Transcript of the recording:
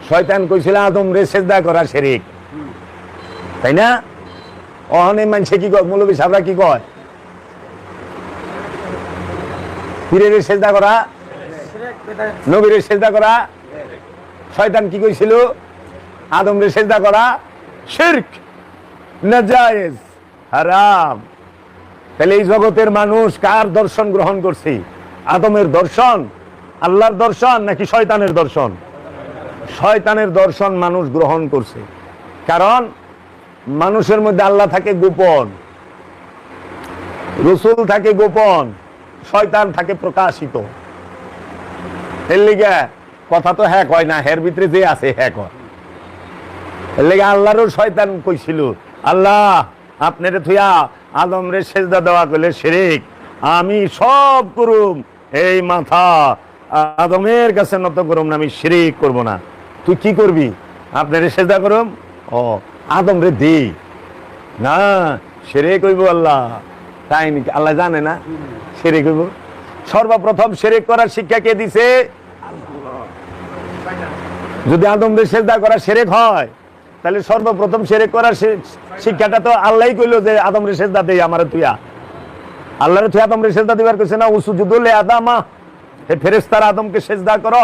শয়তান কইছিল আদম রে সেজদা করা শিরক, তাই না? অহনে মানুষে কি কয়, মৌলবী সাহেবরা কি কয়, পীরের সেজদা করা, নবীর সেজদা করা। শয়তান কি কইছিল? আদম রে সেজদা করা শিরক, নাজায়েজ, হারাম। তাহলে এই জগতের মানুষ কার দর্শন গ্রহণ করছে? আদমের দর্শন, আল্লাহর দর্শন নাকি শয়তানের দর্শন? শয়তানের দর্শন মানুষ গ্রহণ করছে। কারণ মানুষের মধ্যে আল্লাহ থাকে গোপন, রসুল থাকে গোপন, শয়তান থাকে প্রকাশিত। এর লিগে কথা তো হ্যাঁ কয় না, হের ভিতরে যে আছে হ্যাঁ কয়। এর লিগে আল্লাহরও শয়তান কইছিল, আল্লাহ আপনারে থুয়া আদম রে সেজদা দেওয়া কইলে শিরক, আমি সব করুম, এই মাথা আদমের কাছে নত করুম না, আমি শিরক করব না। তুই কি করবি? আপনারে সেজদা করুম। ও আদম রে দি না, শিরক কইব আল্লাহ। তাই নাকি? আল্লাহ জানে না শিরক কইব? সর্বপ্রথম শিরক করার শিক্ষা কে দিছে? যদি আদম রে সেজদা করা শিরক হয়, তাহলে সর্বপ্রথম শিরক করার শিক্ষাটা তো আল্লাহই কইলো যে আদম রে সেজদা দেই আমারে তুইয়া। আল্লাহরে তুই আদম রে সেজদা দিবার কইছে না, উসুজুদু লি আদামা, হে ফেরেশতারা আদমকে সেজদা করো।